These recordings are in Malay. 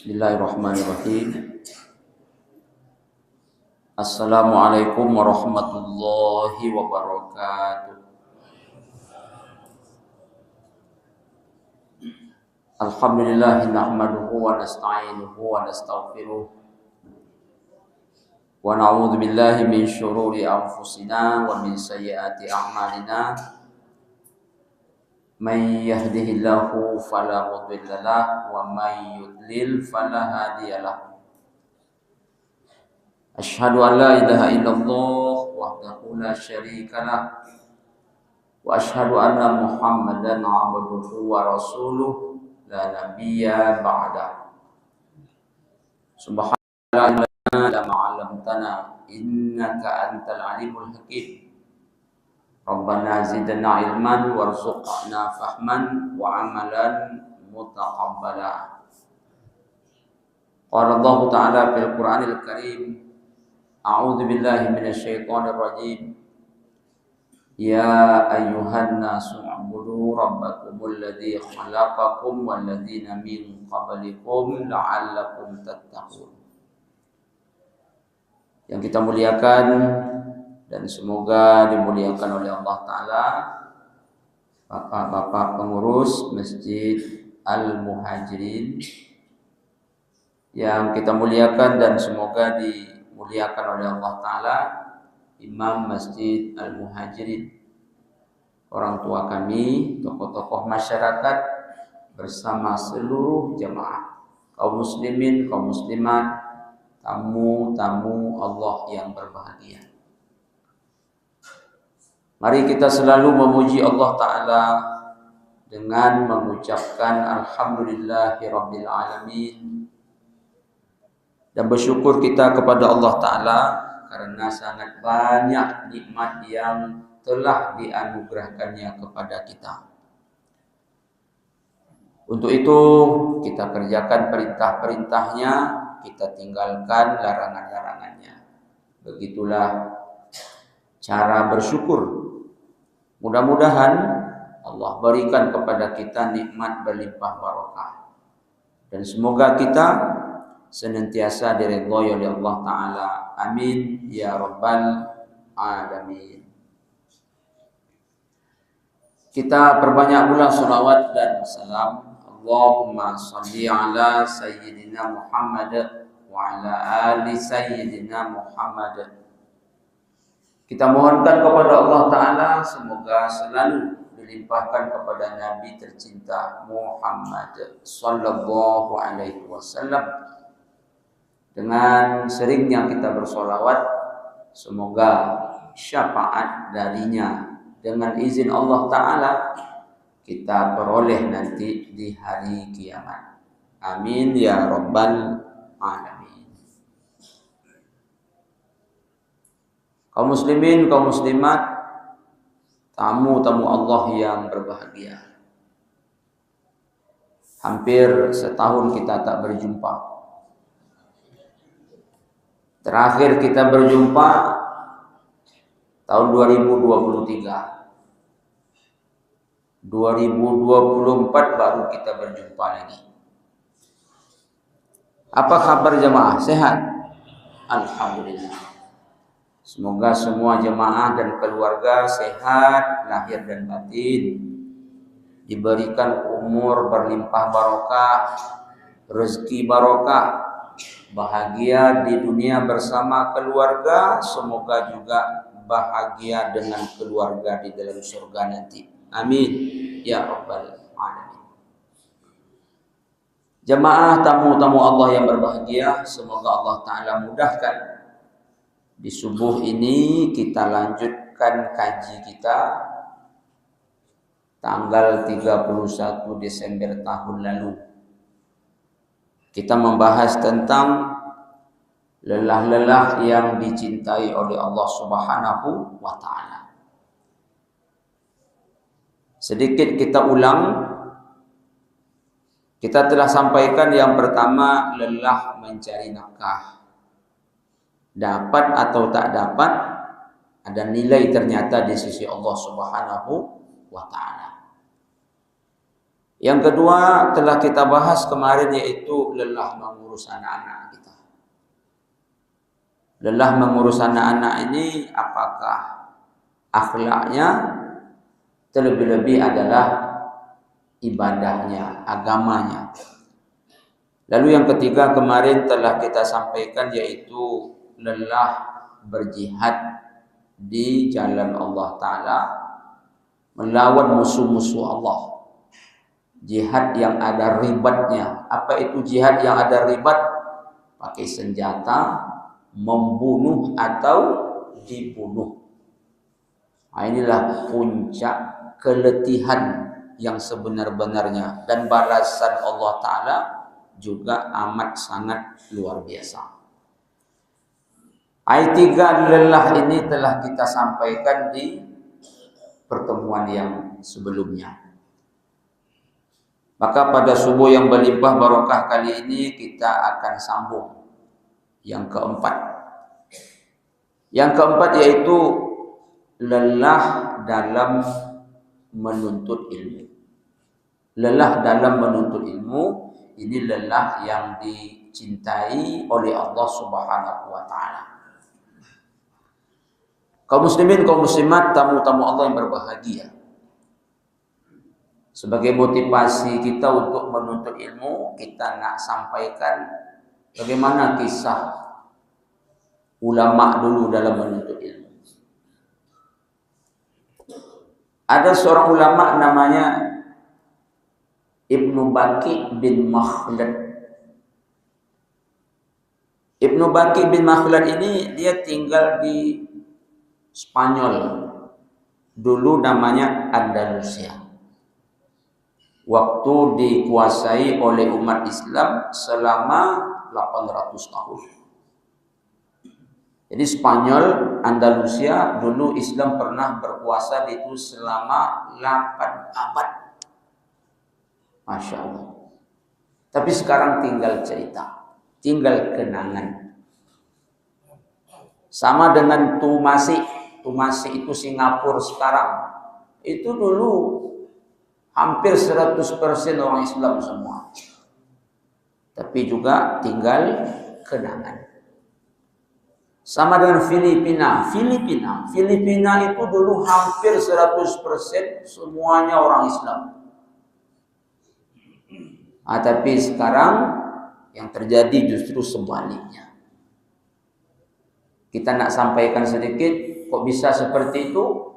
Bismillahirrahmanirrahim. Assalamualaikum warahmatullahi wabarakatuh. Alhamdulillah nahmaduhu wa nasta'inuhu wa nastaghfiruh wa na'udzu billahi min syururi anfusina wa min sayyiati a'malina. Man yahdihillahu fala mudilla lahu wa man yudlil fala hadiyalah. Asyhadu an la ilaha illallah wahdahu la syarikalah wa asyhadu anna Muhammadan 'abduhu wa rasuluh la nabiyya ba'da. Subhanallah ma 'allamtana innaka antal alimul hakim. Rabbana zidna ilman warzuqna fahman wa amalan mutaqabbala. Qala Allah Ta'ala fil Qur'anil Karim, a'udzu billahi minasy syaithanir rajim. Ya ayyuhan nasu u'budu rabbakumul ladzi khalaqakum wal ladzina min qablikum la'allakum tattaqun. Yang kita muliakan dan semoga dimuliakan oleh Allah Ta'ala Bapak-bapak pengurus Masjid Al-Muhajirin, yang kita muliakan dan semoga dimuliakan oleh Allah Ta'ala Imam Masjid Al-Muhajirin, orang tua kami, tokoh-tokoh masyarakat bersama seluruh jamaah, kaum muslimin, kaum muslimat, tamu-tamu Allah yang berbahagia. Mari kita selalu memuji Allah Ta'ala dengan mengucapkan Alhamdulillahirabbil alamin, dan bersyukur kita kepada Allah Ta'ala karena sangat banyak nikmat yang telah dianugerahkannya kepada kita. Untuk itu kita kerjakan perintah-perintahnya, kita tinggalkan larangan-larangannya. Begitulah cara bersyukur. Mudah-mudahan Allah berikan kepada kita nikmat berlimpah barokah, dan semoga kita senantiasa diridhoi oleh Allah Ta'ala. Amin ya rabbal alamin. Kita perbanyak pula salawat dan salam. Allahumma salli ala sayyidina Muhammad wa ala ali sayyidina Muhammad. Kita mohonkan kepada Allah Ta'ala semoga selalu dilimpahkan kepada Nabi tercinta Muhammad sallallahu alaihi wasallam. Dengan seringnya kita bersolawat, semoga syafaat darinya dengan izin Allah Ta'ala kita peroleh nanti di hari kiamat. Amin ya rabbal alamin. Kaum muslimin, kaum muslimat, tamu-tamu Allah yang berbahagia. Hampir setahun kita tak berjumpa. Terakhir kita berjumpa tahun 2023. 2024 baru kita berjumpa lagi. Apa kabar jemaah? Sehat? Alhamdulillah. Semoga semua jemaah dan keluarga sehat lahir dan batin, diberikan umur berlimpah barokah, rezeki barokah, bahagia di dunia bersama keluarga, semoga juga bahagia dengan keluarga di dalam surga nanti. Amin ya rabbal alamin. Jemaah tamu-tamu Allah yang berbahagia, semoga Allah Ta'ala mudahkan. Di subuh ini kita lanjutkan kaji kita tanggal 31 Desember tahun lalu. Kita membahas tentang lelah-lelah yang dicintai oleh Allah Subhanahu wa Ta'ala. Sedikit kita ulang. Kita telah sampaikan yang pertama, lelah mencari nafkah. Dapat atau tak dapat, ada nilai ternyata di sisi Allah Subhanahu wa Ta'ala. Yang kedua telah kita bahas kemarin, yaitu lelah mengurus anak-anak kita. Lelah mengurus anak-anak ini apakah akhlaknya, terlebih-lebih adalah ibadahnya, agamanya. Lalu yang ketiga kemarin telah kita sampaikan, yaitu lelah berjihad di jalan Allah Ta'ala, melawan musuh-musuh Allah. Jihad yang ada ribatnya. Apa itu jihad yang ada ribat? Pakai senjata, membunuh atau dibunuh. Nah, inilah puncak keletihan yang sebenar-benarnya, dan balasan Allah Ta'ala juga amat sangat luar biasa. Ayat 3 lelah ini telah kita sampaikan di pertemuan yang sebelumnya. Maka pada subuh yang berlimpah barokah kali ini kita akan sambung yang keempat. Yang keempat yaitu lelah dalam menuntut ilmu. Lelah dalam menuntut ilmu ini lelah yang dicintai oleh Allah Subhanahu wa Ta'ala. Kaum muslimin, kaum muslimat, tamu-tamu Allah yang berbahagia. Sebagai motivasi kita untuk menuntut ilmu, kita nak sampaikan bagaimana kisah ulama dulu dalam menuntut ilmu. Ada seorang ulama namanya Ibnu Baqi bin Makhlad. Ibnu Baqi bin Makhlad ini dia tinggal di Spanyol. Dulu namanya Andalusia. Waktu dikuasai oleh umat Islam selama 800 tahun. Jadi Spanyol, Andalusia, dulu Islam pernah berkuasa di itu selama 8 abad. Masya Allah. Tapi sekarang tinggal cerita, tinggal kenangan. Sama dengan Tumasi. Tumasi itu Singapura sekarang. Itu dulu hampir 100% orang Islam semua. Tapi juga tinggal kenangan. Sama dengan Filipina itu dulu hampir 100% semuanya orang Islam. Tapi sekarang yang terjadi justru sebaliknya. Kita nak sampaikan sedikit, kok bisa seperti itu?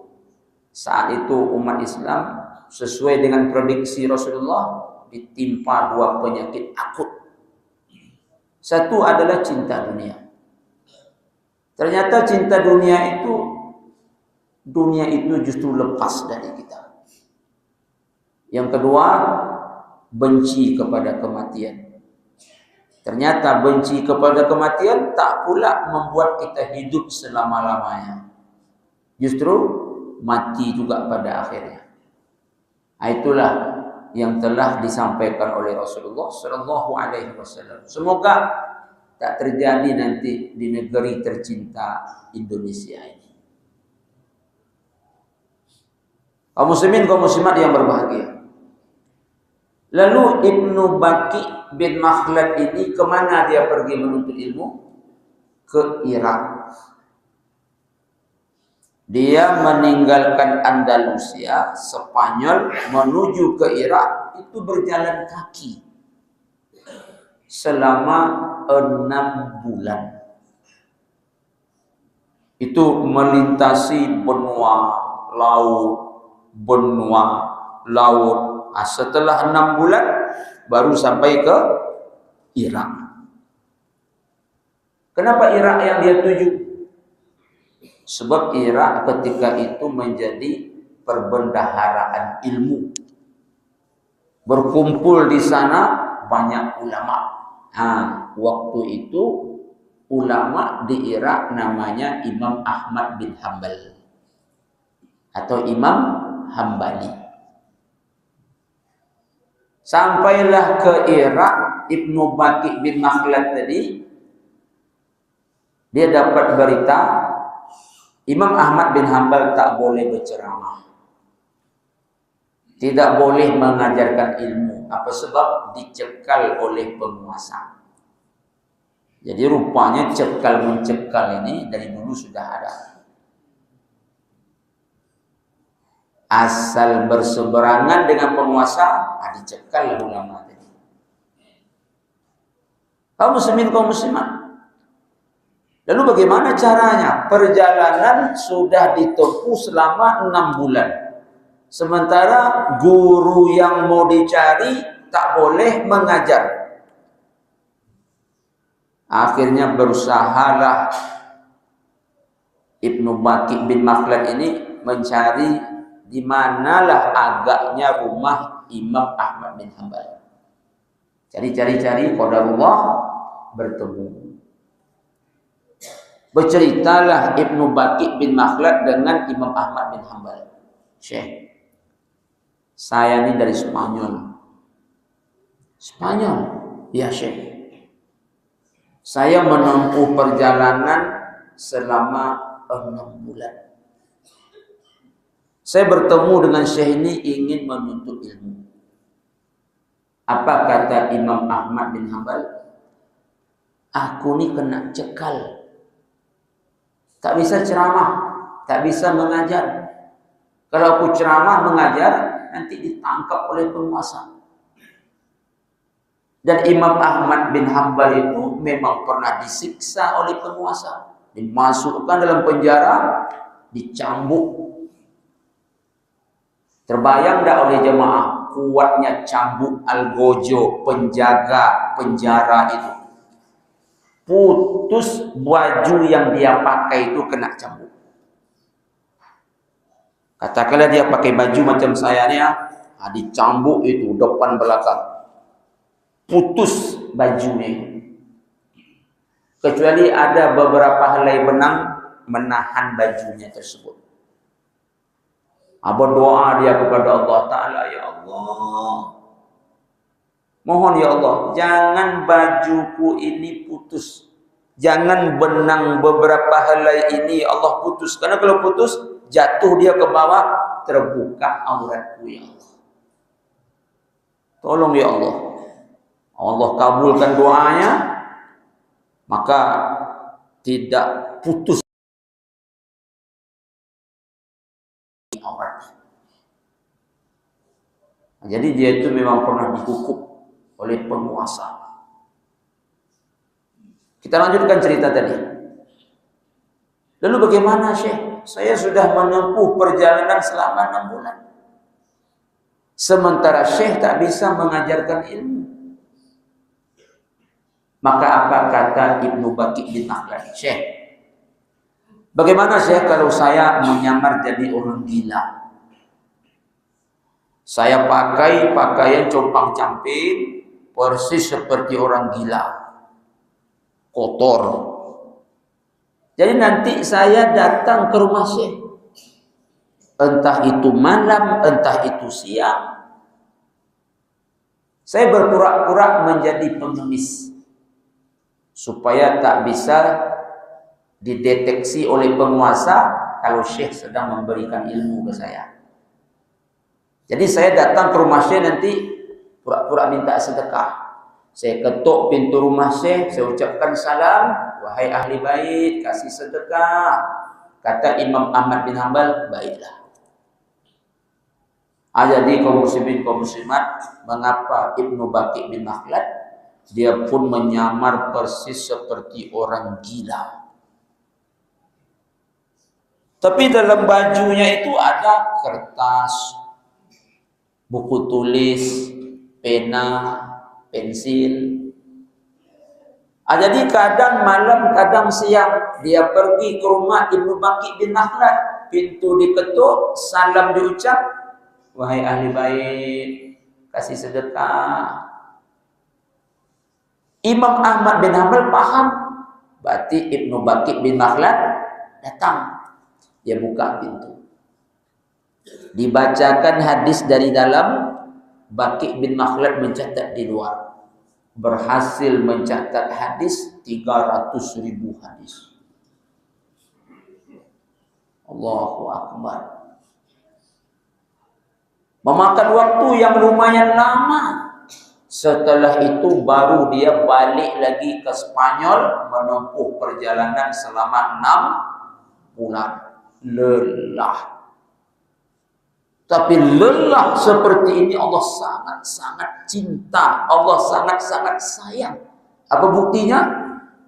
Saat itu umat Islam sesuai dengan prediksi Rasulullah ditimpa 2 penyakit akut. Satu adalah cinta dunia. Ternyata cinta dunia itu justru lepas dari kita. Yang kedua, benci kepada kematian. Ternyata benci kepada kematian tak pula membuat kita hidup selama-lamanya. Justru mati juga pada akhirnya. Itulah yang telah disampaikan oleh Rasulullah Sallallahu Alaihi Wasallam. Semoga tak terjadi nanti di negeri tercinta Indonesia ini. Kaum muslimin, kaum muslimat yang berbahagia. Lalu Ibnu Baqi bin Makhlad ini kemana dia pergi menuntut ilmu? Ke Irak. Dia meninggalkan Andalusia, Spanyol, menuju ke Irak. Itu berjalan kaki selama 6 bulan. Itu melintasi benua laut. Setelah 6 bulan baru sampai ke Irak. Kenapa Irak yang dia tuju? Sebab Irak ketika itu menjadi perbendaharaan ilmu. Berkumpul di sana banyak ulama. Waktu itu ulama di Irak namanya Imam Ahmad bin Hanbal atau Imam Hambali. Sampailah ke Irak, Ibnu Baqi bin Makhlad tadi, dia dapat berita Imam Ahmad bin Hanbal tak boleh berceramah. tidak boleh mengajarkan ilmu. Apa sebab? Dicekal oleh penguasa. Jadi rupanya cekal-mencekal ini dari dulu sudah ada. Asal berseberangan dengan penguasa, dicekal ulama tadi. Kaum muslimin, kaum muslimat. Lalu bagaimana caranya? Perjalanan sudah ditempuh selama 6 bulan. Sementara guru yang mau dicari tak boleh mengajar. Akhirnya berusahalah Ibnu Baqi bin Makhlad ini mencari di manalah agaknya rumah Imam Ahmad bin Hanbal. Cari-cari qadarullah bertemu. Berceritalah Ibnu Baqi bin Makhlad dengan Imam Ahmad bin Hanbal. Syekh, saya ini dari Spanyol. Spanyol? Ya Syekh. Saya menempuh perjalanan selama 6 bulan. Saya bertemu dengan Syekh ini ingin menuntut ilmu. Apa kata Imam Ahmad bin Hanbal? Aku ini kena cekal. Tak bisa ceramah, tak bisa mengajar. Kalau aku ceramah mengajar, nanti ditangkap oleh penguasa. Dan Imam Ahmad bin Hanbal itu memang pernah disiksa oleh penguasa. Dimasukkan dalam penjara, dicambuk. Terbayang tak oleh jemaah kuatnya cambuk algojo penjaga penjara itu. Putus baju yang dia pakai itu kena cambuk. Katakanlah dia pakai baju macam saya ni, dicambuk itu depan belakang. Putus bajunya. Kecuali ada beberapa helai benang menahan bajunya tersebut. Berdoa dia kepada Allah Ta'ala, ya Allah, mohon ya Allah, jangan bajuku ini putus. Jangan benang beberapa helai ini Allah putus. Karena kalau putus, jatuh dia ke bawah, terbuka auratku ya Allah. Tolong ya Allah. Allah kabulkan doanya, maka tidak putus auratnya. Jadi dia itu memang pernah dihukum oleh penguasa. Kita lanjutkan cerita tadi. Lalu bagaimana Syekh? Saya sudah menempuh perjalanan selama 6 bulan. Sementara Syekh tak bisa mengajarkan ilmu. Maka apa kata Ibnu Baqi bin Makhlad? Syekh, bagaimana Syekh kalau saya menyamar jadi orang gila? Saya pakai pakaian compang-camping persis seperti orang gila, kotor. Jadi nanti saya datang ke rumah Syekh, entah itu malam, entah itu siang, saya berpura-pura menjadi pengemis supaya tak bisa dideteksi oleh penguasa kalau Syekh sedang memberikan ilmu ke saya. Jadi saya datang ke rumah Syekh nanti pura-pura minta sedekah. Saya ketuk pintu rumah Syekh, saya ucapkan salam, wahai ahli bait, kasih sedekah. Kata Imam Ahmad bin Hanbal, baiklah. Jadi kaum muslimin, kaum muslimat, mengapa Ibnu Baqi bin Makhlad dia pun menyamar persis seperti orang gila. Tapi dalam bajunya itu ada kertas, buku tulis, pena, pensil. Jadi kadang malam, kadang siang dia pergi ke rumah Ibnu Baqi bin Makhlad. Pintu diketuk, salam diucap, wahai ahli bait, kasih sedekah. Imam Ahmad bin Hanbal paham. Berarti Ibnu Baqi bin Makhlad datang. Dia buka pintu. Dibacakan hadis dari dalam, Baqi bin Makhlad mencatat di luar. Berhasil mencatat hadis 300.000 hadis. Allahu Akbar. Memakan waktu yang lumayan lama. Setelah itu baru dia balik lagi ke Spanyol, menempuh perjalanan selama 6 bulan. Lelah. Tapi lelah seperti ini Allah sangat-sangat cinta. Allah sangat-sangat sayang. Apa buktinya?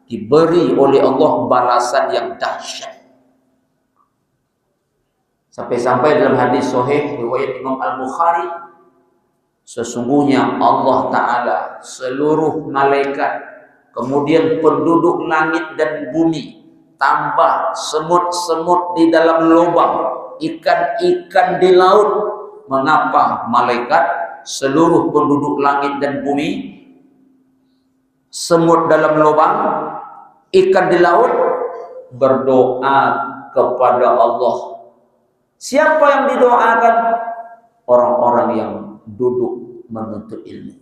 Diberi oleh Allah balasan yang dahsyat. Sampai-sampai dalam hadis sahih riwayat Imam Al-Bukhari, sesungguhnya Allah Ta'ala, seluruh malaikat, kemudian penduduk langit dan bumi, tambah semut-semut di dalam lubang, ikan-ikan di laut. Mengapa malaikat, seluruh penduduk langit dan bumi, semut dalam lubang, ikan di laut, berdoa kepada Allah? Siapa yang didoakan? Orang-orang yang duduk menuntut ilmu.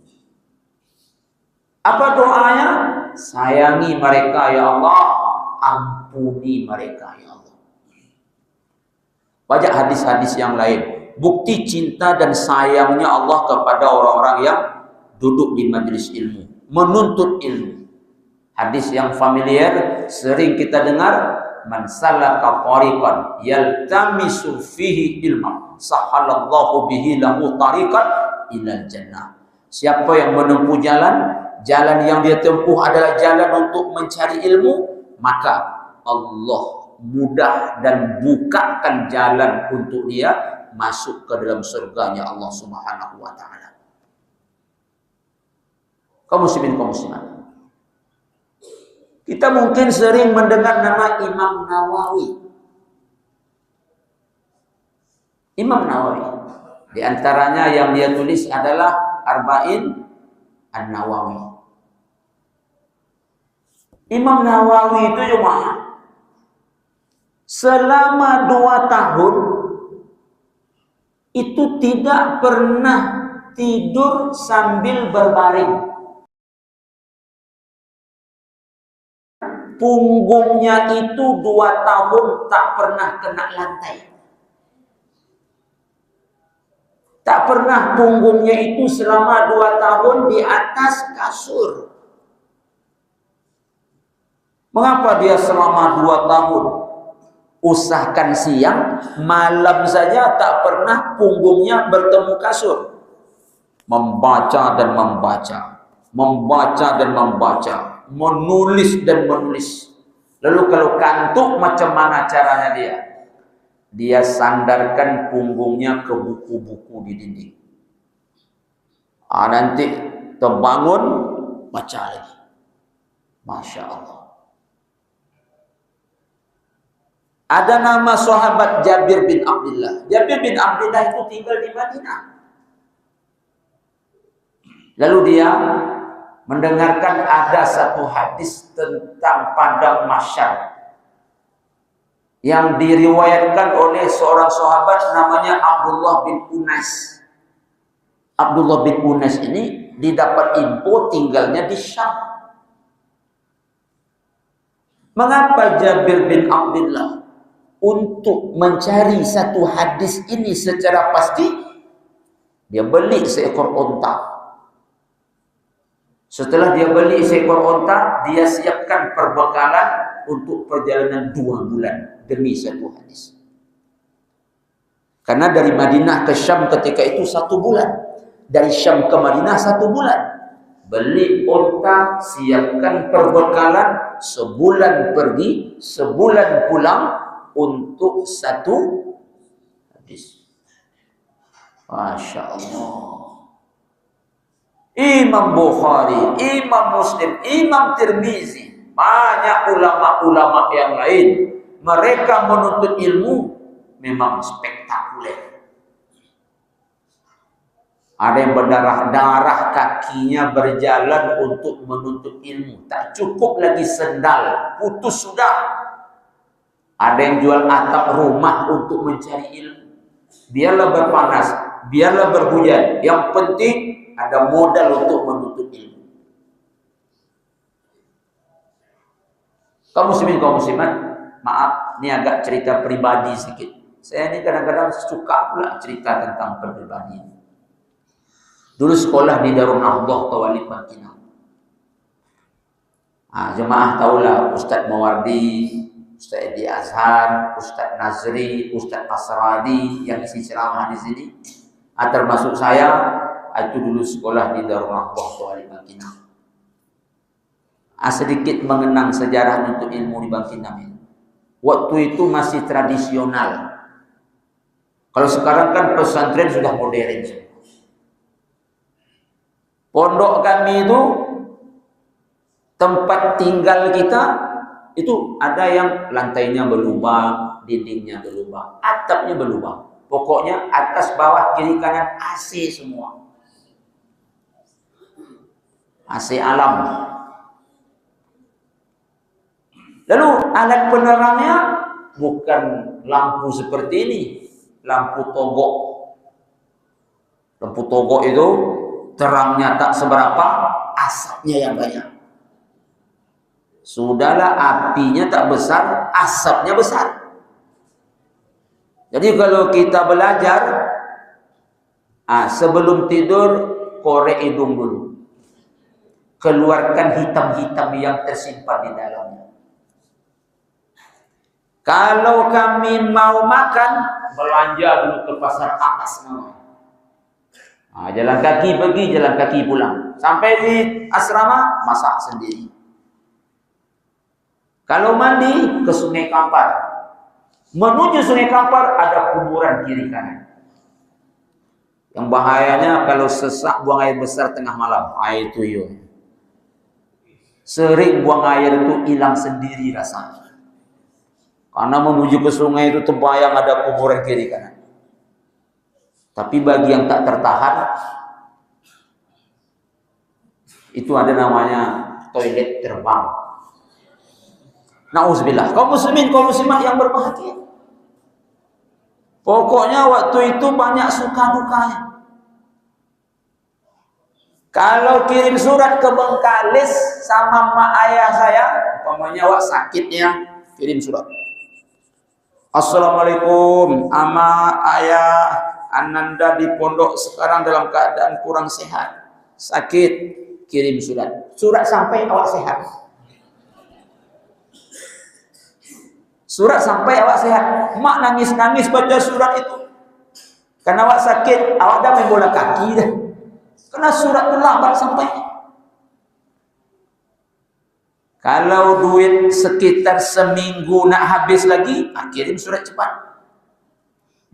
Apa doanya? Sayangi mereka ya Allah, ampuni mereka ya Allah. Banyak hadis-hadis yang lain, bukti cinta dan sayangnya Allah kepada orang-orang yang duduk di majelis ilmu, menuntut ilmu. Hadis yang familiar, sering kita dengar, man salaka tariqan yaltamisu fihi ilman sahalallahu bihi lahu tariqan ilal jannah. Siapa yang menempuh jalan yang dia tempuh adalah jalan untuk mencari ilmu, maka Allah mudah dan bukakan jalan untuk dia masuk ke dalam surganya Allah Subhanahu wa taala. Kaum muslimin, kaum muslimat, kita mungkin sering mendengar nama Imam Nawawi. Imam Nawawi, di antaranya yang dia tulis adalah Arba'in An-Nawawi. Imam Nawawi itu cuma selama 2 tahun itu tidak pernah tidur sambil berbaring. Punggungnya itu 2 tahun tak pernah kena lantai. Tak pernah punggungnya itu selama 2 tahun di atas kasur. Mengapa dia selama 2 tahun? Usahakan siang, malam saja tak pernah punggungnya bertemu kasur. Membaca dan membaca, membaca dan membaca, menulis dan menulis. Lalu kalau kantuk macam mana caranya dia? Dia sandarkan punggungnya ke buku-buku di dinding. Nanti terbangun, baca lagi. Masya Allah. Ada nama sahabat Jabir bin Abdullah. Jabir bin Abdullah itu tinggal di Madinah. Lalu dia mendengarkan ada satu hadis tentang padang mahsyar yang diriwayatkan oleh seorang sahabat namanya Abdullah bin Unais. Abdullah bin Unais ini didapat info tinggalnya di Syam. Mengapa Jabir bin Abdullah untuk mencari satu hadis ini secara pasti, dia beli seekor unta. Setelah dia beli seekor unta, dia siapkan perbekalan untuk perjalanan 2 bulan demi satu hadis. Karena dari Madinah ke Syam ketika itu 1 bulan. Dari Syam ke Madinah 1 bulan. Beli unta, siapkan perbekalan, sebulan pergi, sebulan pulang untuk satu hadis. Masya Allah. Imam Bukhari, Imam Muslim, Imam Tirmizi, banyak ulama-ulama yang lain, mereka menuntut ilmu memang spektakuler. Ada yang berdarah-darah kakinya berjalan untuk menuntut ilmu. Tak cukup lagi sendal, putus sudah. Ada yang jual atap rumah untuk mencari ilmu. Biarlah berpanas, biarlah berhujan, yang penting ada modal untuk menuntut ilmu. Kaum muslimin, kaum muslimat, maaf, ini agak cerita pribadi sedikit. Saya ini kadang-kadang suka pula cerita tentang pribadi. Dulu sekolah di Darul Nahdhah Tawalib Bangkinang. Jemaah tahulah Ustadz Mawardi, Ustadz Edi Azhar, Ustadz Nazri, Ustadz Asradi yang isi ceramah di sini. Termasuk saya, itu dulu sekolah di Darul Nahdhah Tawalib Bangkinang. Sedikit mengenang sejarah untuk ilmu di Bangkinang ini. Waktu itu masih tradisional. Kalau sekarang kan pesantren sudah modern. Pondok kami itu, tempat tinggal kita itu ada yang lantainya berlubang, dindingnya berlubang, atapnya berlubang. Pokoknya atas bawah kiri kanan AC semua. AC alam. Lalu alat penerangnya bukan lampu seperti ini, lampu togok. Lampu togok itu terangnya tak seberapa, asapnya yang banyak. Sudahlah, apinya tak besar, asapnya besar. Jadi kalau kita belajar, sebelum tidur korek hidung dulu. Keluarkan hitam-hitam yang tersimpan di dalamnya. Kalau kami mau makan, belanja dulu ke pasar atas namanya. Jalan kaki pergi, jalan kaki pulang. Sampai di asrama, masak sendiri. Kalau mandi, ke Sungai Kampar. Menuju Sungai Kampar, ada kuburan kiri kanan. Yang bahayanya kalau sesak buang air besar tengah malam, air tuyul. Sering buang air itu hilang sendiri rasanya. Karena menuju ke sungai itu terbayang ada kuburan kiri kanan. Tapi bagi yang tak tertahan, itu ada namanya toilet terbang. Nauzubillah. Kaum muslimin, kaum muslimat yang berbahagia. Pokoknya waktu itu banyak suka dukanya. Kalau kirim surat ke Bengkalis sama mak ayah saya, umpamanya sakitnya, kirim surat. Assalamualaikum, ama ayah Ananda di pondok sekarang dalam keadaan kurang sehat, sakit, kirim surat. Surat sampai awak sehat. Surat sampai awak sehat. Mak nangis-nangis baca surat itu. Karena awak sakit, awak dah main bola kaki dah. Karena surat itu lambat sampai. Kalau duit sekitar seminggu nak habis lagi, kirim surat cepat.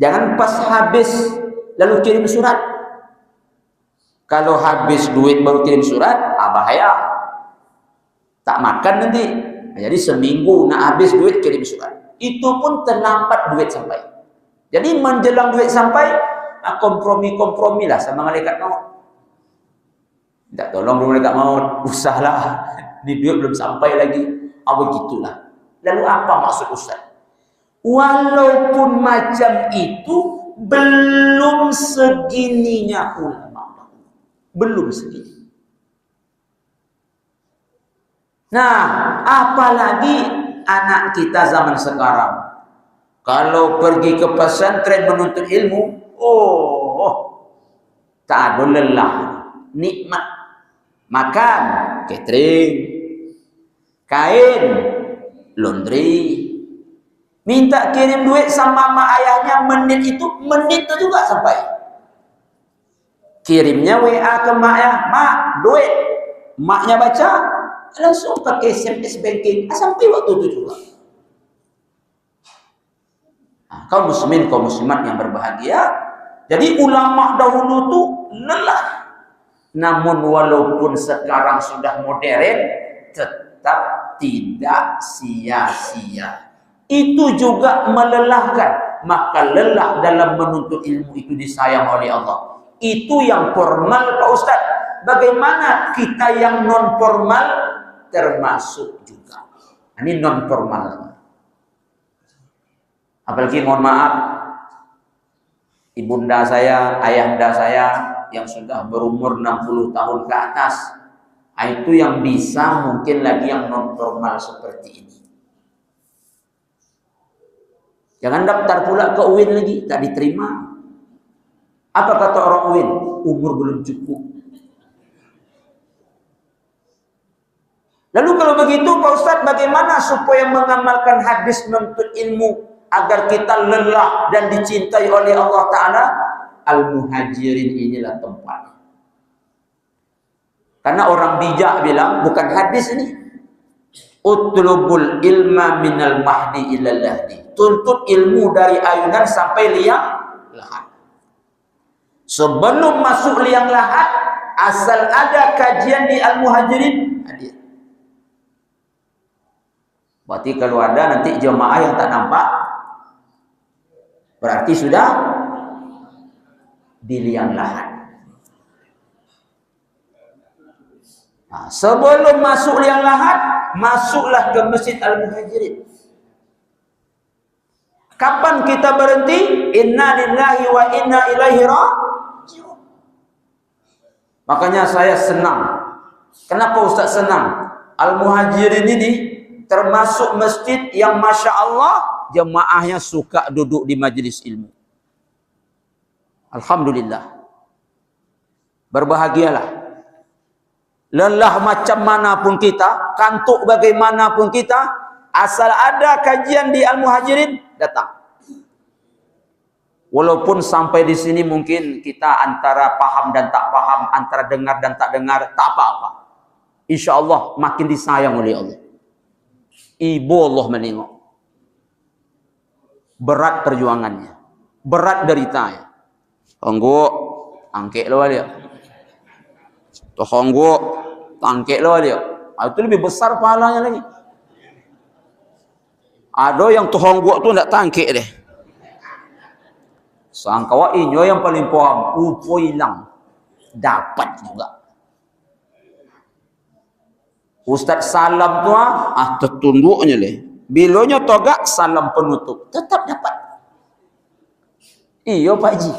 Jangan pas habis lalu kirim surat. Kalau habis duit baru kirim surat, bahaya. Tak makan nanti. Jadi seminggu nak habis duit kirim surat. Itu pun terlambat duit sampai. Jadi menjelang duit sampai, kompromi-kompromi lah sama malaikat maut. Tak tolong malaikat maut, usahlah. Di duit belum sampai lagi. Begitulah. Lalu apa maksud Ustaz? Walaupun macam itu, belum segininya ulama. Belum segini. Nah, apalagi anak kita zaman sekarang. Kalau pergi ke pesantren menuntut ilmu, tak ada lelah. Nikmat. Makan, catering, kain, laundry. Minta kirim duit sama mak ayahnya menit itu juga sampai. Kirimnya WA ke mak ya, mak duit. Maknya baca, langsung pakai SMS banking. Sampai waktu itu juga. Kaum muslimin, kaum muslimat yang berbahagia. Jadi ulama dahulu tuh lelah. Namun walaupun sekarang sudah modern, tetap tidak sia-sia. Itu juga melelahkan. Maka lelah dalam menuntut ilmu itu disayang oleh Allah. Itu yang formal Pak Ustaz. Bagaimana kita yang non formal termasuk juga. Ini non formal. Apalagi mohon maaf, ibunda saya, ayahanda saya yang sudah berumur 60 tahun ke atas, itu yang bisa mungkin lagi yang non formal seperti ini. Jangan daftar pula ke UIN lagi, tak diterima. Apa kata orang UIN? Umur belum cukup. Lalu kalau begitu Pak Ustadz, bagaimana supaya mengamalkan hadis menuntut ilmu agar kita lelah dan dicintai oleh Allah Ta'ala? Al-Muhajirin inilah tempatnya. Karena orang bijak bilang, bukan hadis ini. Utlubul ilma minal mahdi ilal lahdi. Tuntut ilmu dari ayunan sampai liang lahat. Sebelum masuk liang lahat, asal ada kajian di Al-Muhajirin, hadir. Berarti kalau ada nanti jemaah yang tak nampak, berarti sudah di liang lahat. Nah, sebelum masuk liang lahat, masuklah ke Masjid Al-Muhajirin. Kapan kita berhenti? Inna lillahi wa inna ilaihi raji'un. Makanya saya senang. Kenapa Ustaz senang? Al-Muhajirin ini termasuk masjid yang Masya Allah jemaahnya suka duduk di majlis ilmu. Alhamdulillah. Berbahagialah. Lelah macam mana pun kita, kantuk bagaimanapun kita, asal ada kajian di Al-Muhajirin, datang. Walaupun sampai di sini mungkin kita antara paham dan tak paham, antara dengar dan tak dengar, tak apa-apa. Insya Allah makin disayang oleh Allah. Ibu Allah menengok. Berat perjuangannya. Berat deritanya. Angguk, angkek lo dia. Angguk, angkek lo dia. Itu lebih besar pahalanya lagi. Ada yang angguk tu nak tangkek deh. Sangkawa inyo yang paling paham. Upo hilang. Dapat juga. Ustaz salam tu tertunduknya leh. Bilanya togak salam penutup. Tetap dapat. Iyo Pak Haji.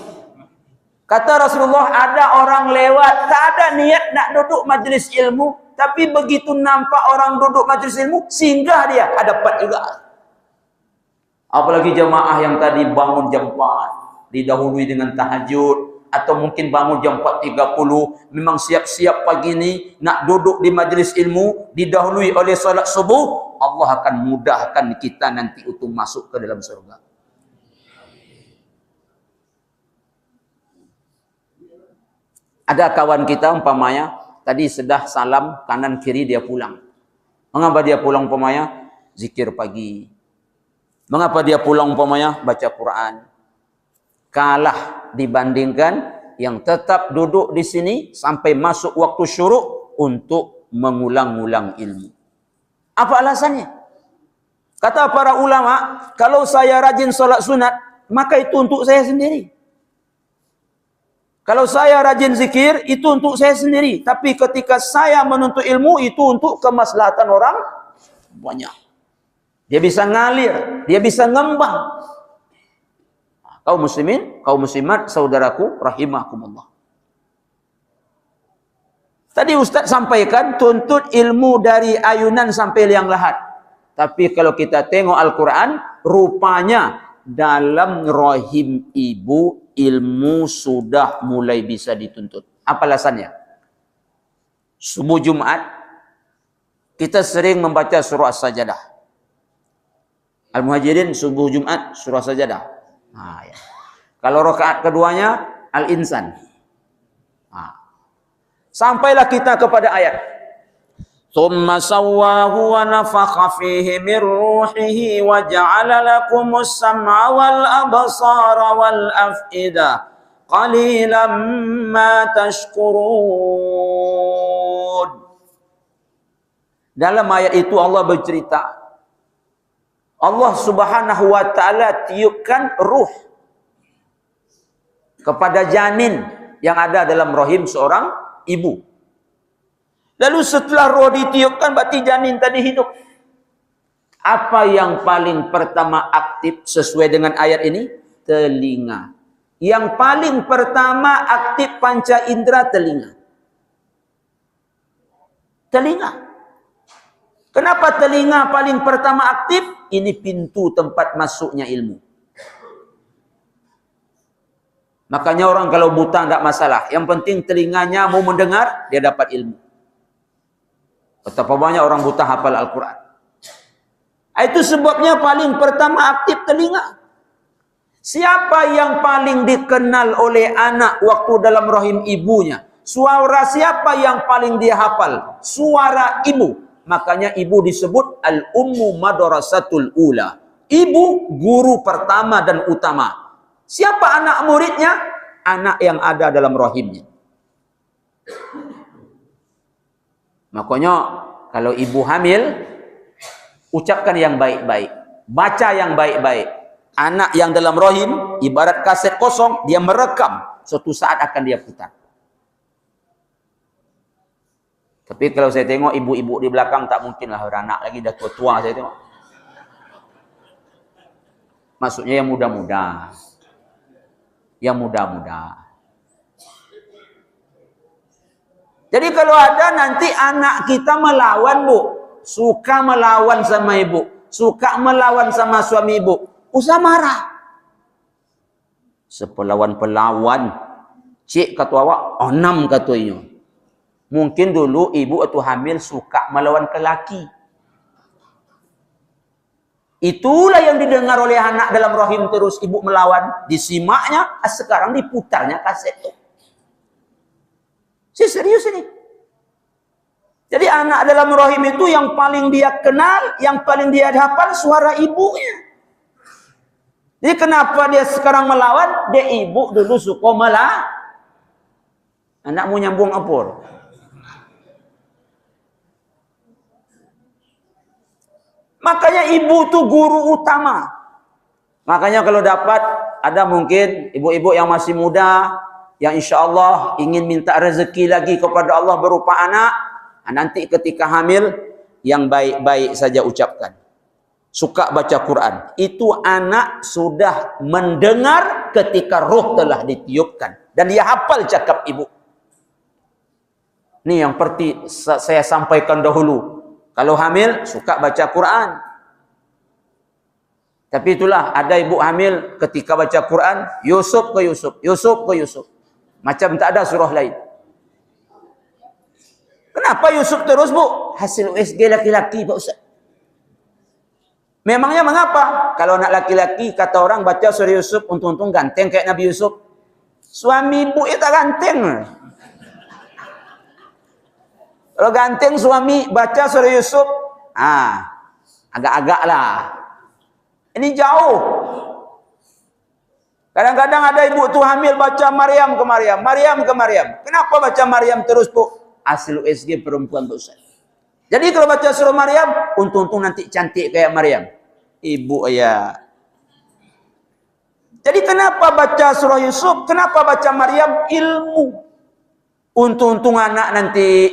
Kata Rasulullah, ada orang lewat, tak ada niat nak duduk majlis ilmu, tapi begitu nampak orang duduk majlis ilmu, singgah dia, dapat juga. Apalagi jemaah yang tadi bangun jam 4, didahului dengan tahajud, atau mungkin bangun jam 4.30, memang siap-siap pagi ini nak duduk di majlis ilmu, didahului oleh salat subuh, Allah akan mudahkan kita nanti untuk masuk ke dalam surga. Ada kawan kita umpamanya tadi sedah salam kanan kiri dia pulang. Mengapa dia pulang umpamanya? Zikir pagi. Mengapa dia pulang umpamanya? Baca Quran. Kalah dibandingkan yang tetap duduk di sini sampai masuk waktu syuruk untuk mengulang-ulang ilmu. Apa alasannya? Kata para ulama, kalau saya rajin solat sunat, maka itu untuk saya sendiri. Kalau saya rajin zikir, itu untuk saya sendiri. Tapi ketika saya menuntut ilmu, itu untuk kemaslahatan orang banyak. Dia bisa ngalir, dia bisa ngembang. Kaum muslimin, kaum muslimat, saudaraku, rahimakumullah. Tadi Ustaz sampaikan, tuntut ilmu dari ayunan sampai liang lahat. Tapi kalau kita tengok Al-Quran, rupanya dalam rahim ibu, ilmu sudah mulai bisa dituntut. Apa alasannya? Subuh Jumat, kita sering membaca surah As-Sajadah. Al-Muhajirin, subuh Jumat, surah Sajadah. Nah, ya. Kalau rakaat keduanya Al-Insan. Nah. Sampailah kita kepada ayat. Tsumma sawwahu wa nafakha fihi min ruhihi wa ja'ala lakumus sam'a wal absara wal af'ida qalilan ma tashkurun. Dalam ayat itu Allah bercerita, Allah Subhanahu wa taala tiupkan ruh kepada janin yang ada dalam rahim seorang ibu. Lalu setelah roh ditiupkan, berarti janin tadi hidup. Apa yang paling pertama aktif sesuai dengan ayat ini? Telinga. Yang paling pertama aktif panca indera telinga. Telinga. Kenapa telinga paling pertama aktif? Ini pintu tempat masuknya ilmu. Makanya orang kalau buta tidak masalah. Yang penting telinganya mau mendengar, dia dapat ilmu. Betapa banyak orang buta hafal Al-Quran. Itu sebabnya paling pertama aktif telinga. Siapa yang paling dikenal oleh anak waktu dalam rahim ibunya? Suara siapa yang paling dia hafal? Suara ibu. Makanya ibu disebut al-ummu madrasatul ula. Ibu guru pertama dan utama. Siapa anak muridnya? Anak yang ada dalam rahimnya. Makanya kalau ibu hamil, ucapkan yang baik-baik. Baca yang baik-baik. Anak yang dalam rahim, ibarat kaset kosong, dia merekam. Suatu saat akan dia putar. Tapi kalau saya tengok ibu-ibu di belakang, tak mungkin lah beranak lagi, dah tua-tua saya tengok. Maksudnya yang muda-muda. Yang muda-muda. Jadi kalau ada nanti anak kita melawan, Bu. Suka melawan sama ibu. Suka melawan sama suami ibu. Usah marah. Sepelawan-pelawan. Cik kata awak, onam katanya. Mungkin dulu ibu atau hamil suka melawan lelaki. Itulah yang didengar oleh anak dalam rahim terus ibu melawan. Disimaknya, sekarang diputarnya kaset itu. Serius ini. Jadi anak dalam rahim itu yang paling dia kenal, yang paling dia hafal suara ibunya. Jadi kenapa dia sekarang melawan? Dia ibu dulu suka malah. Anak mau nyambung apur. Makanya ibu itu guru utama. Makanya kalau dapat, ada mungkin ibu-ibu yang masih muda, yang insya Allah ingin minta rezeki lagi kepada Allah berupa anak, nanti ketika hamil, yang baik-baik saja ucapkan. Suka baca Quran. Itu anak sudah mendengar ketika roh telah ditiupkan. Dan dia hafal cakap ibu. Ini yang seperti saya sampaikan dahulu. Kalau hamil, suka baca Quran. Tapi itulah, ada ibu hamil ketika baca Quran, Yusuf ke Yusuf, Yusuf ke Yusuf. Macam tak ada surah lain. Kenapa Yusuf terus, Bu? Hasil USG laki-laki, Pak Ustaz. Memangnya mengapa? Kalau anak laki-laki, kata orang baca surah Yusuf, untung-untung ganteng kayak Nabi Yusuf. Suami ibu itu tak ganteng. Kalau ganteng suami baca surah Yusuf, agak-agak lah. Ini jauh. Kadang-kadang ada ibu tu hamil baca Maryam ke Maryam, Maryam ke Maryam. Kenapa baca Maryam terus, Bu? Asal USG perempuan, Pak Ustaz. Jadi kalau baca surah Maryam, untung-untung nanti cantik kayak Maryam. Ibu ya. Jadi kenapa baca surah Yusuf? Kenapa baca Maryam? Ilmu. Untung-untung anak nanti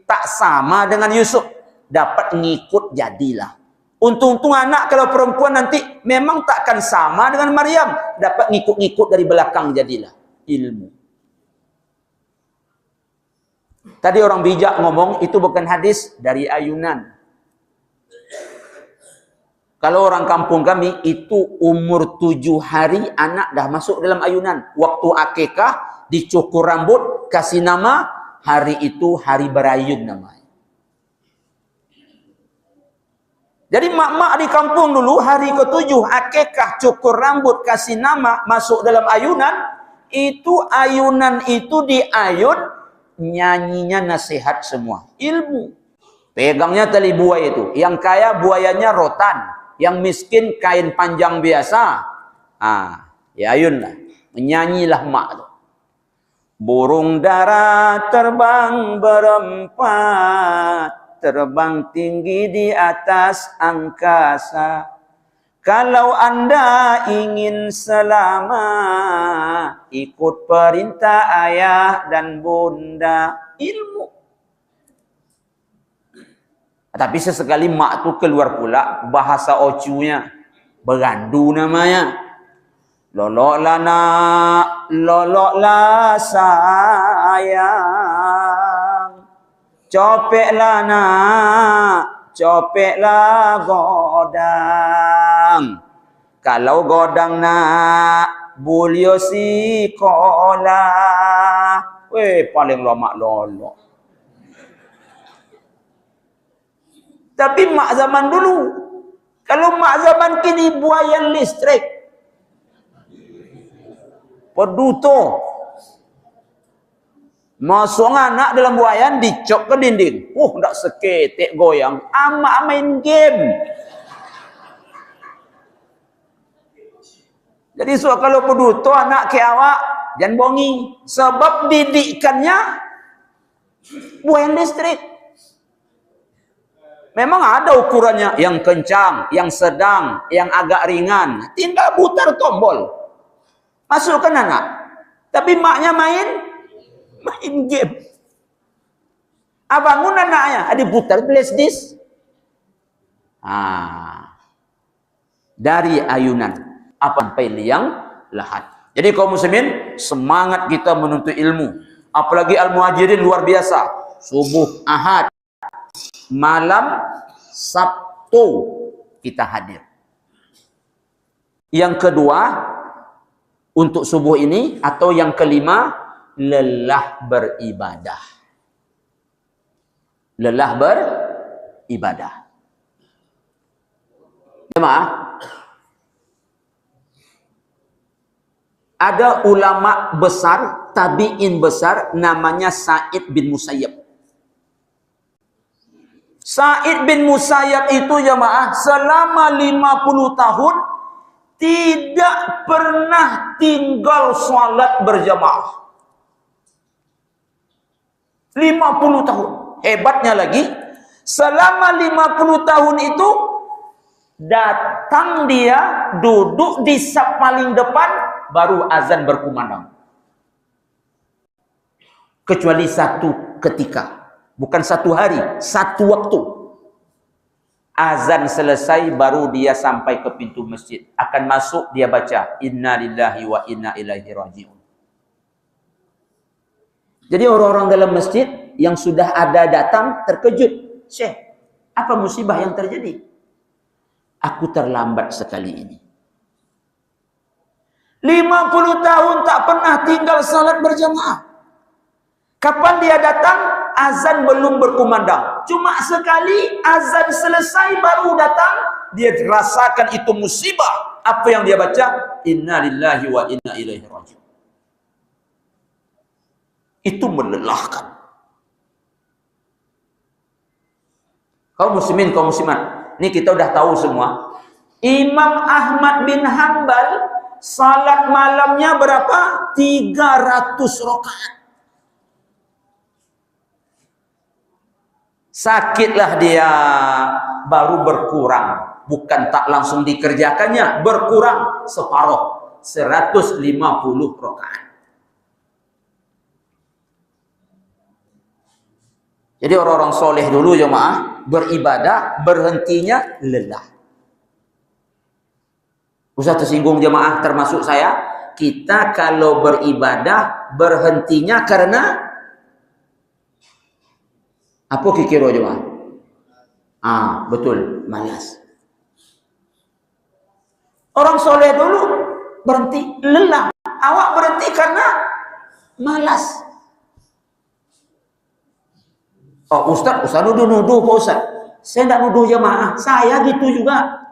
tak sama dengan Yusuf. Dapat ngikut jadilah. Untung-untung anak kalau perempuan nanti memang takkan sama dengan Maryam. Dapat ngikut-ngikut dari belakang jadilah. Ilmu. Tadi orang bijak ngomong, itu bukan hadis, dari ayunan. Kalau orang kampung kami, itu umur 7 hari anak dah masuk dalam ayunan. Waktu akikah, dicukur rambut, kasih nama, hari itu hari berayun namanya. Jadi mak-mak di kampung dulu, hari ke-7, akikah, cukur rambut, kasih nama, masuk dalam ayunan, itu ayunan itu diayun, nyanyinya nasihat semua. Ilmu. Pegangnya tali buaya itu. Yang kaya buayanya rotan. Yang miskin kain panjang biasa. Ya ayunlah. Menyanyilah mak tu. Burung dara terbang berempat. Terbang tinggi di atas angkasa. Kalau anda ingin selamat, ikut perintah ayah dan bunda. Ilmu. Tapi sesekali mak tu keluar pula bahasa ocunya. Berandu namanya. Loloklah nak, loloklah sayang. Copeklah nak, copeklah godang. Kalau godang nak bulio si kola. Weh, paling lama lolok. Tapi mak zaman dulu. Kalau mak zaman kini buayan listrik. Peduto. Masuk anak dalam buayan dicok ke dinding. Ndak seketik goyang. Amak main game. Jadi kalau peduto anak ke awak, jangan bongi. Sebab didikannya buayan listrik. Memang ada ukurannya. Yang kencang, yang sedang, yang agak ringan. Tinggal putar tombol. Masukkan anak. Tapi maknya main game. Abangun anaknya. Ada putar flash disk. Dari ayunan. Apa sampai liang lahat. Jadi kaum muslimin, semangat kita menuntut ilmu. Apalagi al-muhajirin luar biasa. Subuh Ahad, malam Sabtu kita hadir. Yang kedua, untuk subuh ini, atau yang kelima, lelah beribadah. Lelah beribadah. Jemaah, ada ulama besar, tabi'in besar, namanya Sa'id bin Musayyab. Sa'id bin Musayyab itu jemaah selama 50 tahun tidak pernah tinggal salat berjamaah. 50 tahun. Hebatnya lagi, selama 50 tahun itu datang dia duduk di saf paling depan baru azan berkumandang. Kecuali satu ketika, bukan satu hari, satu waktu. Azan selesai baru dia sampai ke pintu masjid. Akan masuk dia baca inna lillahi wa inna ilaihi raji'un. Jadi orang-orang dalam masjid yang sudah ada datang terkejut. Syekh, apa musibah yang terjadi? Aku terlambat sekali ini. 50 tahun tak pernah tinggal salat berjamaah. Kapan dia datang? Azan belum berkumandang. Cuma sekali azan selesai baru datang, dia rasakan itu musibah. Apa yang dia baca? Inna lillahi wa inna ilaihi raji'un. Itu melelahkan. Kaum muslimin, kaum muslimat, ini kita udah tahu semua. Imam Ahmad bin Hanbal salat malamnya berapa? 300 rakaat. Sakitlah dia, baru berkurang. Bukan tak langsung dikerjakannya, berkurang separuh. 150 rakaat. Jadi orang-orang soleh dulu jemaah beribadah, berhentinya lelah. Ustaz tersinggung jemaah termasuk saya. Kita kalau beribadah berhentinya karena apa kira jemaah? Betul, malas. Orang soleh dulu berhenti lelah. Awak berhenti karena malas. Oh Ustaz nuduh Pak Ustaz. Saya tidak nuduh jemaah, saya gitu juga.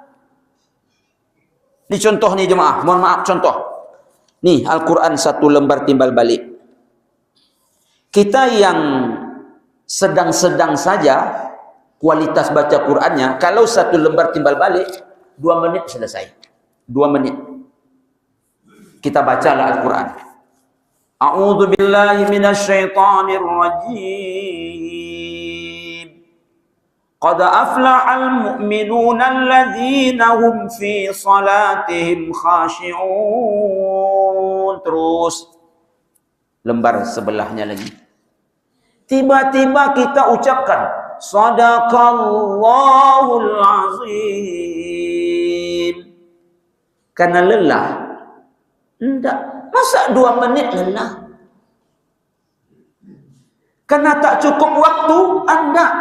Ini contoh nih jemaah, mohon maaf contoh. Nih Al-Quran satu lembar timbal balik. Kita yang sedang-sedang saja kualitas baca Qurannya, kalau satu lembar timbal balik 2 menit selesai. 2 menit kita bacalah Al-Quran. A'udzu billahi minasyaitonir rajim. Qad aflahal mu'minuna alladzina hum fi salatihim khashi'un. Terus lembar sebelahnya lagi. Tiba-tiba kita ucapkan Sadaqallahul azim. Karena lelah. Enggak. Masa 2 menit lelah? Karena tak cukup waktu? Enggak.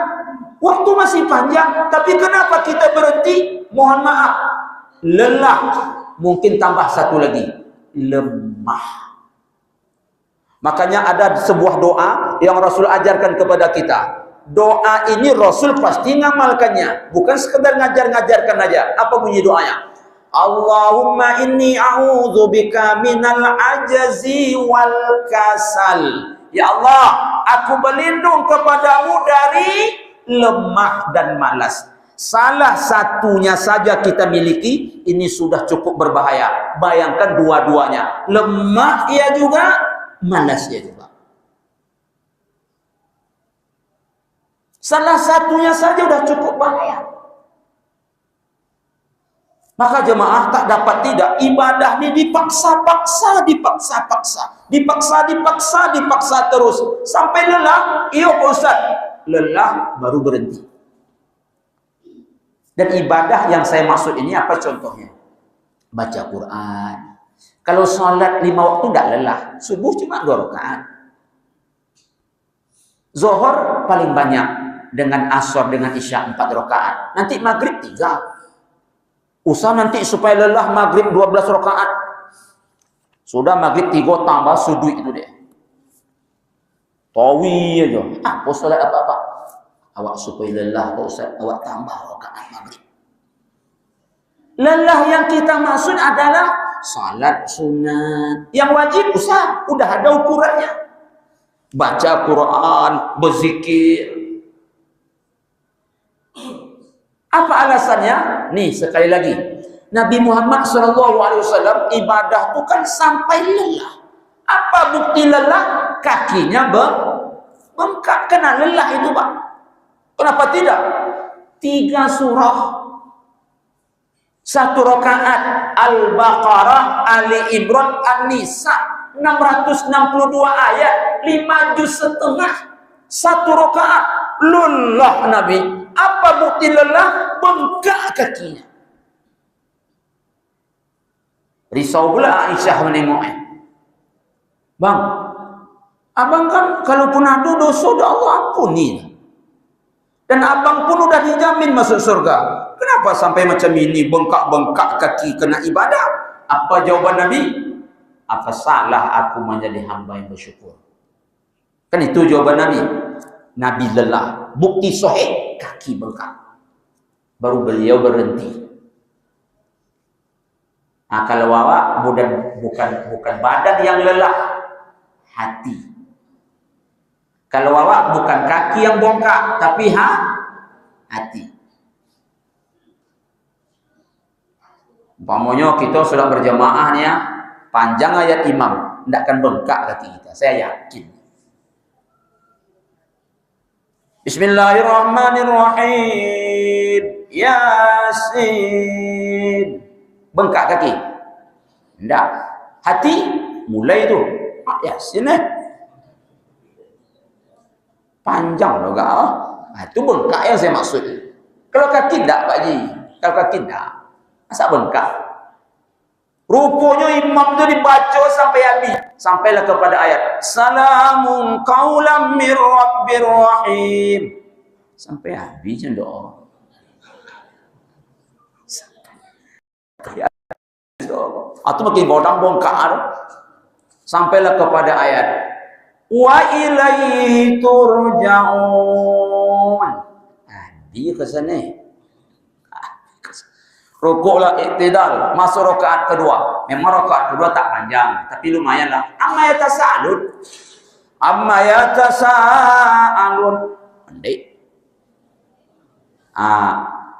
Waktu masih panjang. Tapi kenapa kita berhenti? Mohon maaf. Lelah. mungkin tambah satu lagi, lemah. Makanya ada sebuah doa yang Rasul ajarkan kepada kita. Doa ini Rasul pasti ngamalkannya, bukan sekedar ngajar-ngajarkan aja. Apa bunyi doanya? Allahumma inni a'udzubika minal ajazi wal kasal. Ya Allah, aku berlindung kepadamu dari lemah dan malas. Salah satunya saja kita miliki, ini sudah cukup berbahaya. Bayangkan dua-duanya, lemah ia juga, malas ia juga. Salah satunya saja sudah cukup bahaya. Maka jemaah tak dapat tidak, ibadah ini dipaksa-paksa terus sampai lelah. Iya Pak Ustaz, lelah baru berhenti. Dan ibadah yang saya maksud ini apa contohnya? Baca Quran. Kalau sholat 5 waktu tidak lelah, subuh cuma 2 rakaat. Zuhur paling banyak, dengan asar dengan isya 4 rakaat. Nanti maghrib 3. Usah nanti supaya lelah maghrib 12 rakaat. Sudah maghrib 3 tambah sudut itu deh. Tawi aja. Apa salat apa-apa. Awak supaya lelah Pak Ustaz, awak tambah rakaat maghrib. Lelah yang kita maksud adalah salat sunat. Yang wajib usah, udah ada ukurannya. Baca Quran, berzikir. Apa alasannya? Nih sekali lagi, Nabi Muhammad SAW ibadah itu kan sampai lelah. Apa bukti lelah? Kakinya bengkak, kena lelah itu Pak. Kenapa tidak? 3 surah, 1 rakaat, Al-Baqarah, Ali Imran, An-Nisa, 662 ayat, 5 juz setengah, 1 rakaat, lelah Nabi. Apa bukti lelah? Bengkak kakinya. Risau pula Aisyah menengoknya. Bang, abang kan kalau pernah dosa udah Allah ampuni. Dan abang pun udah dijamin masuk surga. Kenapa sampai macam ini bengkak-bengkak kaki kena ibadah? Apa jawaban Nabi? Apa salah aku menjadi hamba yang bersyukur? Kan itu jawaban Nabi. Nabi lelah, bukti sahih, kaki bengkak. Baru beliau berhenti. Nah, kalau awak bukan badan yang lelah, hati. Kalau awak bukan kaki yang bongkak, tapi hati. Umpamanya kita sudah berjamaah nih ya, panjang ayat imam, tidak akan bengkak kaki kita, saya yakin. Bismillahirrahmanirrahim. Yasin. Bengkak kaki? Tidak. Hati mulai itu. Yasin panjang loh kak. Itu bengkak yang saya maksud. Kalau kaki tidak Pak Ji. Kalau kaki tidak. Masa bengkak? Rupanya imam itu dibaca sampai habis. Sampailah kepada ayat. Salamun qaulam mir rabbir rahim. Sampai habis je doa. Atau makin bodang bongkar. Sampailah kepada ayat. Wa ilaihi turja'un. Habis ke sana. Rukuklah iktidal, masuk rakaat kedua. Memang rakaat kedua tak panjang, tapi lumayan lah. Amma yatasa'alun. Pendek.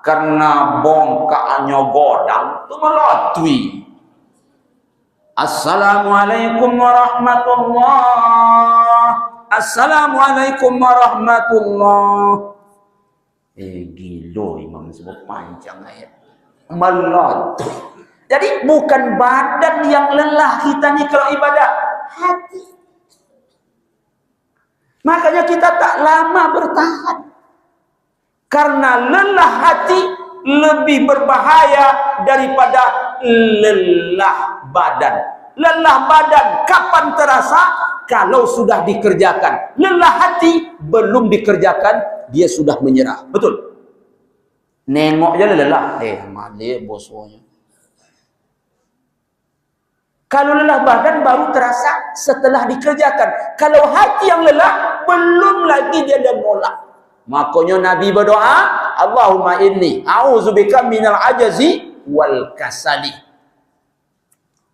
Karena bongkaknya bodang, itu melatui. Assalamualaikum warahmatullah. Assalamualaikum warahmatullah. Gila imam sebut panjang ayat. Melatih. Jadi bukan badan yang lelah kita nih kalau ibadah, hati. Makanya kita tak lama bertahan. Karena lelah hati lebih berbahaya daripada lelah badan. Lelah badan kapan terasa? Kalau sudah dikerjakan. Lelah hati belum dikerjakan, dia sudah menyerah. Betul? Nengok je lelah. Malik bosnya. Kalau lelah badan baru terasa setelah dikerjakan. Kalau hati yang lelah, belum lagi dia dah molak. Makanya Nabi berdoa, Allahumma inni a'udzubika minal ajazi wal kasali.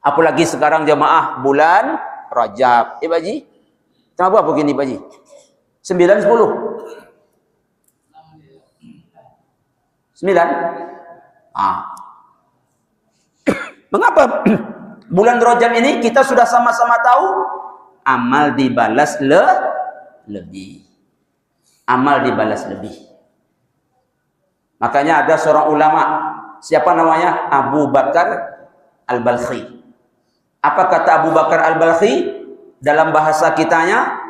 Apalagi sekarang jemaah bulan Rajab. Pak Haji, kenapa begini Pak Haji? 9, 10? 9? Mengapa bulan Rajab ini kita sudah sama-sama tahu amal dibalas lebih. Amal dibalas lebih. Makanya ada seorang ulama, siapa namanya? Abu Bakar Al-Balkhi. Apa kata Abu Bakar Al-Balkhi dalam bahasa kitanya?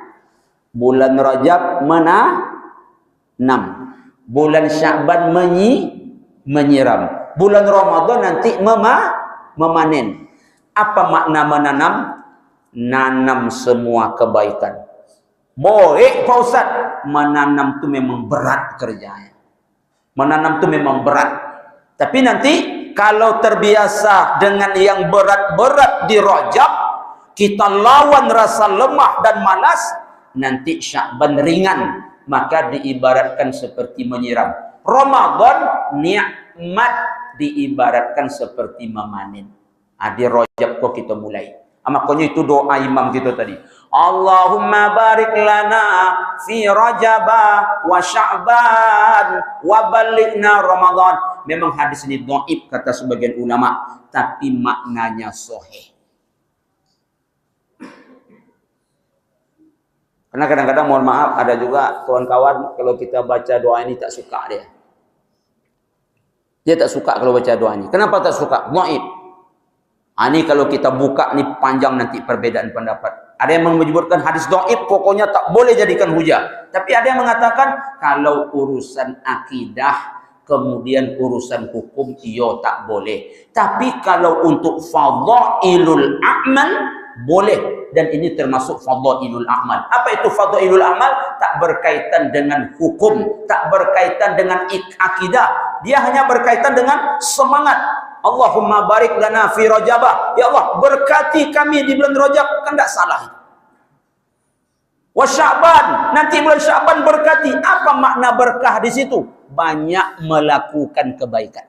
Bulan Rajab menanam, bulan Sya'ban menyiram, bulan Ramadan nanti memanen. Apa makna menanam? Nanam semua kebaikan. Boleh Pak Ustaz, menanam itu memang berat kerjanya. Menanam itu memang berat. Tapi nanti kalau terbiasa dengan yang berat-berat di Rajab, kita lawan rasa lemah dan malas, nanti Sya'ban ringan, maka diibaratkan seperti menyiram. Ramadan nikmat diibaratkan seperti memanen. Di Rajab kok kita mulai. Makanya itu doa imam kita tadi. Allahumma barik lana fi Rajab wa Sya'ban wa balighna Ramadan. Memang hadis ini dhaif kata sebagian ulama, tapi maknanya sahih. Karena kadang-kadang mohon maaf, ada juga kawan-kawan kalau kita baca doa ini tak suka dia. Dia tak suka kalau baca doa ini. Kenapa tak suka? Dhaif. Ini kalau kita buka ni panjang nanti perbedaan pendapat. Ada yang menyebutkan hadis dhaif pokoknya tak boleh jadikan hujah. Tapi ada yang mengatakan kalau urusan akidah kemudian urusan hukum iyo tak boleh. Tapi kalau untuk fadhailul amal boleh, dan ini termasuk fadhailul amal. Apa itu fadhailul amal? Tak berkaitan dengan hukum, tak berkaitan dengan akidah. Dia hanya berkaitan dengan semangat. Allahumma barik lana fi Rajab. Ya Allah, berkati kami di bulan Rajab, kan tak salah. Wa Sya'ban, nanti bulan Sya'ban berkati. Apa makna berkah di situ? Banyak melakukan kebaikan.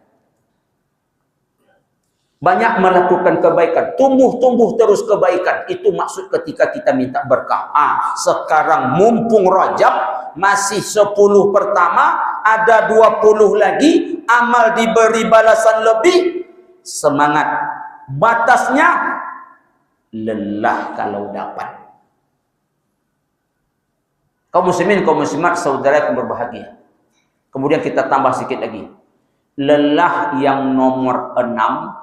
Banyak melakukan kebaikan, tumbuh terus kebaikan. Itu maksud ketika kita minta berkah. Sekarang mumpung Rajab masih 10 pertama, ada 20 lagi, amal diberi balasan lebih. Semangat. Batasnya lelah kalau dapat. Kaum muslimin, kaum muslimat, saudara yang berbahagia. Kemudian kita tambah sedikit lagi. Lelah yang nomor 6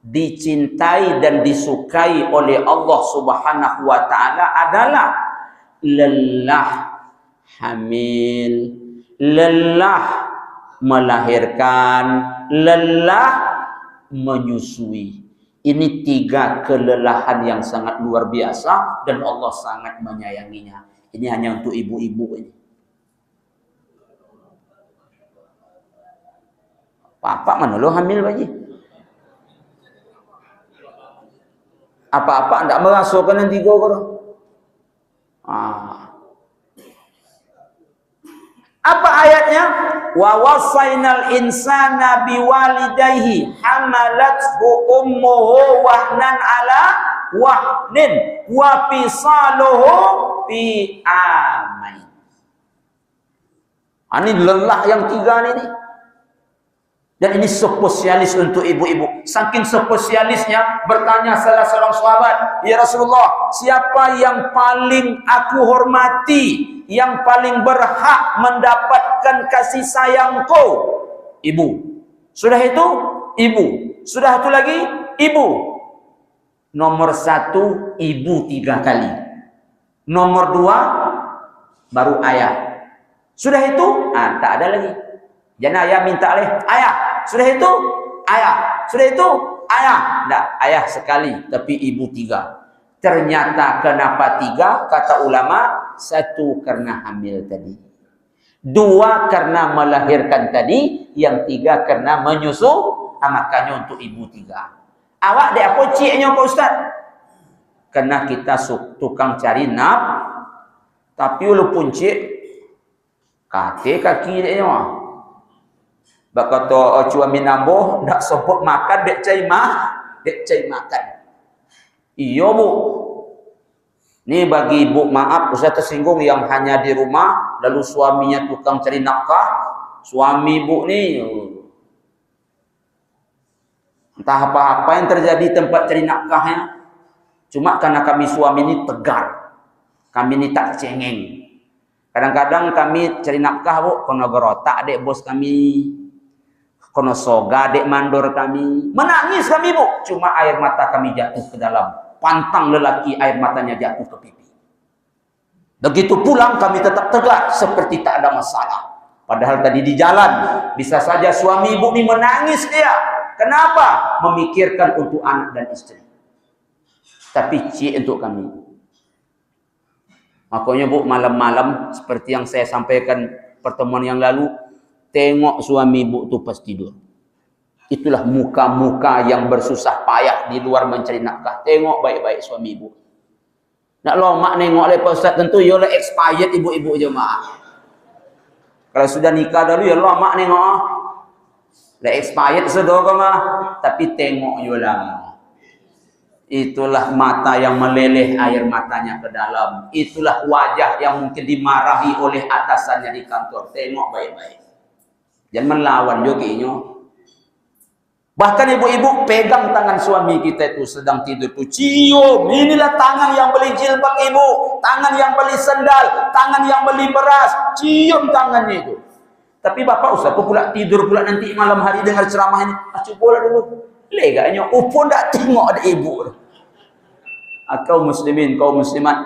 dicintai dan disukai oleh Allah Subhanahu wa taala adalah lelah hamil, lelah melahirkan, lelah menyusui. Ini 3 kelelahan yang sangat luar biasa dan Allah sangat menyayanginya. Ini hanya untuk ibu-ibu ini. Apa mana lo hamil bayi? Apa-apa tidak merasakan yang 3 orang. Apa ayatnya? Wa wasainal insana biwalidayhi hamalathu ummuhu wahnan ala wahnin wa fisaluhu fi amain. Ini lelah yang 3 ini. Dan ini spesialis untuk ibu-ibu. Saking spesialisnya, bertanya salah seorang sahabat, ya Rasulullah, siapa yang paling aku hormati, yang paling berhak mendapatkan kasih sayangku? Ibu. Sudah itu, ibu. Sudah itu lagi, ibu. Nomor 1, ibu 3 kali. Nomor 2, baru ayah. Sudah itu, tak ada lagi. Jangan ayah minta ayah. Sudah itu, ayah. Sudah itu, ayah. Tak, ayah sekali, tapi ibu 3. Ternyata kenapa 3? Kata ulama, 1 karena hamil tadi. 2 karena melahirkan tadi. Yang 3 karena menyusu. Makanya untuk ibu 3. Awak dia apa ciknya Pak Ustaz? Karena kita tukang cari naf, tapi walaupun cik kaki dia mah. Bak kata cua minambo dak sebut makan dek cai makan. Iya bu. Ni bagi ibu maaf Ustaz tersinggung yang hanya di rumah lalu suaminya tukang cari nafkah. Suami ibu ni entah apa-apa yang terjadi tempat cari nafkahnya. Cuma karena kami suami ini tegar. Kami ini tak cengeng. Kadang-kadang kami cari nafkah bu, kono gerotak dek bos kami. Kono soga dek mandor kami. Menangis kami bu. Cuma air mata kami jatuh ke dalam. Pantang lelaki air matanya jatuh ke pipi. Begitu pulang kami tetap tegar. Seperti tak ada masalah. Padahal tadi di jalan. Bisa saja suami ibu ini menangis dia. Kenapa? Memikirkan untuk anak dan istri. Tapi cik untuk kami. Makanya bu, malam-malam seperti yang saya sampaikan pertemuan yang lalu, tengok suami ibu tu pas tidur. Itulah muka-muka yang bersusah payah di luar mencari nafkah. Tengok baik-baik suami ibu. Nak lomak nengok lepas Ustaz tentu ialah expired ibu-ibu jemaah. Kalau sudah nikah dulu ya lomak nengok. Lah expired sudah ke mah, tapi tengok ialah. Itulah mata yang meleleh air matanya ke dalam. Itulah wajah yang mungkin dimarahi oleh atasannya di kantor. Tengok baik-baik. Jangan melawan joginya. Bahkan ibu-ibu pegang tangan suami kita itu sedang tidur tu. Cium. Inilah tangan yang beli jilbab ibu. Tangan yang beli sendal. Tangan yang beli beras. Cium tangannya itu. Tapi bapak Ustaz aku pula tidur pula nanti malam hari dengar ceramah ini. Coba dulu. Leganya. Upun tak tengok ada ibu. Kaum muslimin, kaum muslimat,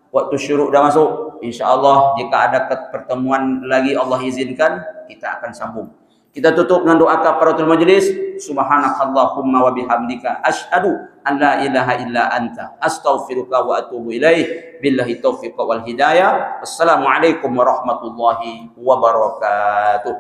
waktu syuruk dah masuk. InsyaAllah jika ada pertemuan lagi Allah izinkan, kita akan sambung. Kita tutup dengan doa kafaratul majlis. Subhanakallahumma wa bihamdika asyhadu an la ilaha illa anta astaghfiruka wa atubu ilaih. Billahi taufiq wal hidayah. Wassalamualaikum warahmatullahi wabarakatuh.